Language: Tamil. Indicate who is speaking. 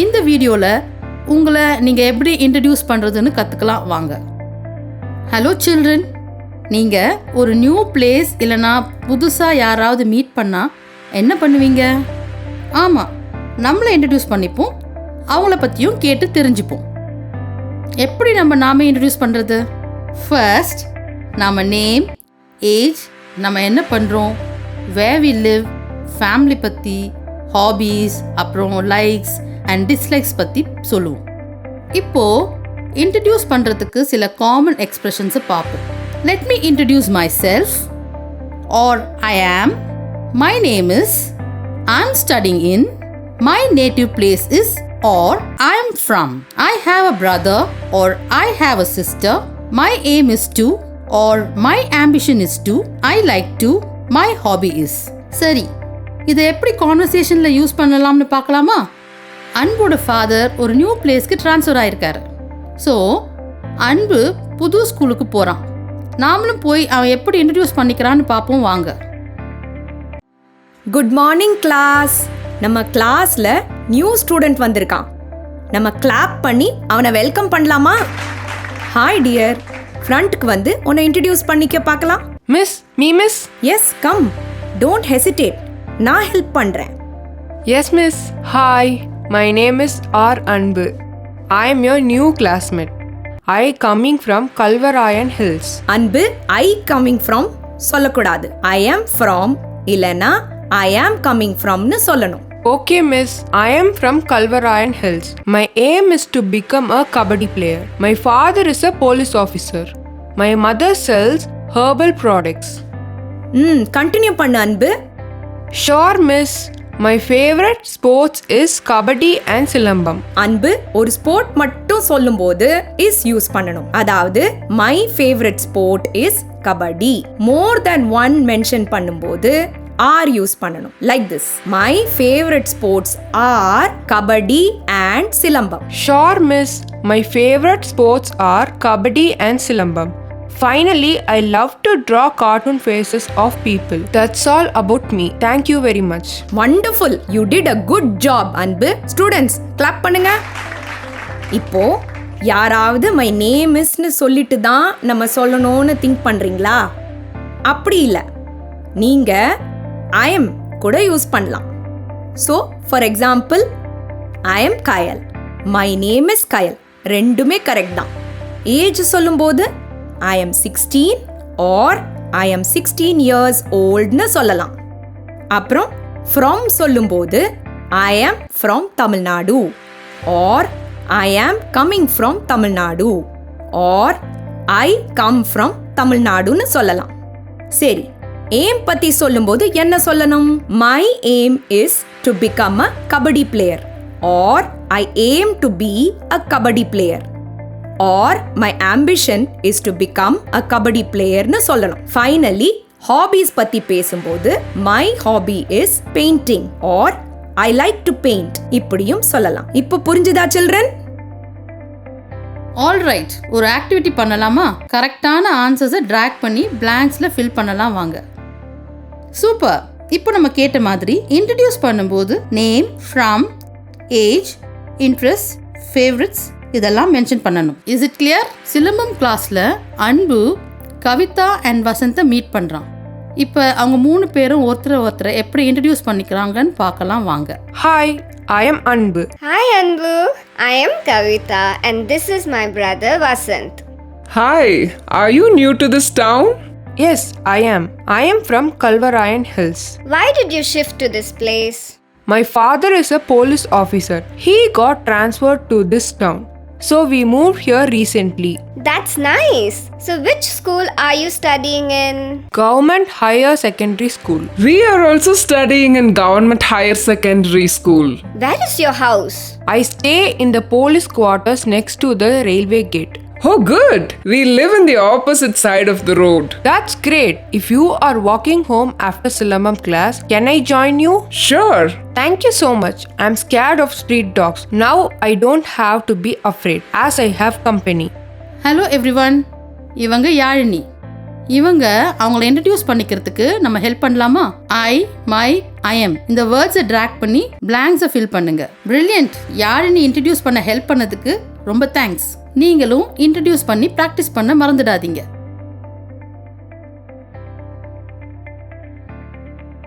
Speaker 1: இந்த வீடியோவில் உங்களை நீங்கள் எப்படி இன்ட்ரடியூஸ் பண்ணுறதுன்னு கற்றுக்கலாம் வாங்க. ஹலோ சில்ட்ரன், நீங்கள் ஒரு நியூ பிளேஸ் இல்லைனா புதுசாக யாராவது மீட் பண்ணால் என்ன பண்ணுவீங்க? ஆமாம், நம்மளை இன்ட்ரடியூஸ் பண்ணிப்போம், அவங்கள பற்றியும் கேட்டு தெரிஞ்சுப்போம். எப்படி நாம இன்ட்ரடியூஸ் பண்ணுறது? ஃபர்ஸ்ட் நம்ம நேம், ஏஜ், நம்ம என்ன பண்ணுறோம், வேர் வி லிவ், ஃபேமிலி பற்றி, ஹாபீஸ், அப்புறம் லைக்ஸ் அண்ட் டிஸ்லைக்ஸ் பற்றி சொல்லுவோம். இப்போது இன்ட்ரடியூஸ் பண்ணுறதுக்கு சில காமன் எக்ஸ்ப்ரெஷன்ஸை பார்ப்போம். Let me introduce myself, or I am, my name is, I am studying in, my native place is, or I am from, I have a brother or I have a sister, my aim is to, or my ambition is to, I like to, my hobby is. சரி, இதை எப்படி கான்வர்சேஷனில் யூஸ் பண்ணலாம்னு பார்க்கலாமா? அன்போட ஃபாதர் ஒரு நியூ பிளேஸ்க்கு ட்ரான்ஸ்ஃபர் ஆயிருக்காரு. ஸோ அன்பு புது ஸ்கூலுக்கு போகிறான். நாமளும் போய் அவன் எப்படி இன்ட்ரடியூஸ் பண்ணிக்கிறான்னு பார்ப்போம் வாங்க.
Speaker 2: Good morning class. நம்ம கிளாஸில் நியூ ஸ்டூடெண்ட் வந்திருக்கான். நம்ம கிளாப் பண்ணி அவனை வெல்கம் பண்ணலாமா? ஹாய் டியர், ஃப்ரண்ட்டுக்கு வந்து உன்னை இன்ட்ரடியூஸ் பண்ணிக்க பார்க்கலாம்.
Speaker 3: Miss, miss.
Speaker 2: Yes, come, don't hesitate, நான் ஹெல்ப் பண்ணுறேன்.
Speaker 3: Yes miss. Hi, my name is R Anbu. I am your new classmate. I coming from Kalvarayan hills.
Speaker 2: Anbu, I coming from சொல்லக்கூடாது. ஐ ஆம் ஃப்ரம் இல்லைன்னா ஐ ஆம் கம்மிங் ஃப்ரம்னு சொல்லணும்.
Speaker 3: Okay miss, I am from Kalvarayan Hills. My aim is to become a kabaddi player. My father is a police officer. My mother sells herbal products.
Speaker 2: Continue பண்ணு அன்பு.
Speaker 3: Sure miss, my favorite sports is kabaddi and silambam.
Speaker 2: அன்பு, ஒரு ஸ்போர்ட் மட்டும் சொல்லும்போது இஸ் யூஸ் பண்ணணும். அதாவது my favorite sport is kabaddi. More than one mention பண்ணும்போது are யூஸ் பண்ணணும். Like this, my favorite sports are kabaddi and silambam.
Speaker 3: Sure miss, my favorite sports are kabaddi and silambam. Finally, I love to draw cartoon faces of people. That's all about me. Thank you very much.
Speaker 2: Wonderful, you did a good job அன்பு. Students, clap பண்ணுங்க. இப்போ யாராவது my name isன்னு சொல்லிட்டு தான் நம்ம சொல்லணும்னு திங்க் பண்றீங்களா? அப்படி இல்லை, நீங்க I am கூட யூஸ் பண்ணலாம். So for example, I am Kayal, my name is கயல், ரெண்டுமே கரெக்ட் தான். ஏஜ் சொல்லும்போது I am 16 or I am 16 years oldனு சொல்லலாம். அப்புறம் from சொல்லும்போது I am from Tamil Nadu or I am coming from Tamil Nadu or I come from தமிழ்நாடுன்னு சொல்லலாம். சரி, aim பத்தி சொல்லும்போது என்ன சொல்லணும்? My aim is to become a kabaddi player or I aim to be a kabaddi player or my ambition is to become a kabaddi player னு சொல்லணும். Finally, hobbies பத்தி பேசும்போது my hobby is painting or I like to paint இப்படியும் சொல்லலாம். இப்போ புரிஞ்சுதா சில்ட்ரன்?
Speaker 1: ஆல்ரைட், ஒரு ஆக்டிவிட்டி பண்ணலாமா? கரெக்டான ஆன்சர்ஸை ட்ராக் பண்ணி பிளாங்க்ஸில் ஃபில் பண்ணலாம் வாங்க. சூப்பர். இப்போ நம்ம கேட்ட மாதிரி இன்ட்ரடியூஸ் பண்ணும்போது name, from, age, interest, favourites இதெல்லாம் மென்ஷன் பண்ணணும். Is it clear? சிலம்பம் கிளாஸில் அன்பு கவிதா அண்ட் வசந்தை மீட் பண்ணுறான். இப்போ அவங்க 3 பேரும் ஒருத்தரை எப்படி இன்ட்ரடியூஸ் பண்ணிக்கிறாங்கன்னு பார்க்கலாம் வாங்க.
Speaker 3: ஹாய், I am அன்பு.
Speaker 4: Hi Anbu, I am Kavita and this is my brother Vasant.
Speaker 5: Hi, are you new to this town?
Speaker 3: Yes, I am. I am from Kalvarayan Hills.
Speaker 4: Why did you shift to this place?
Speaker 3: My father is a police officer. He got transferred to this town. So we moved here recently.
Speaker 4: That's nice. So which school are you studying in?
Speaker 3: Government Higher Secondary School.
Speaker 5: We are also studying in Government Higher Secondary School.
Speaker 4: Where is your house?
Speaker 3: I stay in the police quarters next to the railway gate.
Speaker 5: Oh good! We live in the opposite side of the road.
Speaker 3: That's great. If you are walking home after Silambam class, can I join you?
Speaker 5: Sure.
Speaker 3: Thank you so much. I'm scared of street dogs. Now I don't have to be afraid as I have company.
Speaker 1: Hello everyone, இவங்க யாழினி. இவங்க அவங்கள இன்ட்ரடியூஸ் பண்ணிக்கிறதுக்கு நம்ம ஹெல்ப் பண்ணலாமா? ஐ, மை, ஐ எம் இந்த வேர்ட்ஸை ட்ராக் பண்ணி பிளாங்க்ஸை ஃபில் பண்ணுங்க. பிரில்லியன்ட். யாருன்னு இன்ட்ரடியூஸ் பண்ண ஹெல்ப் பண்ணதுக்கு ரொம்ப தேங்க்ஸ். நீங்களும் இன்ட்ரடியூஸ் பண்ணி ப்ராக்டிஸ் பண்ண மறந்துடாதீங்க.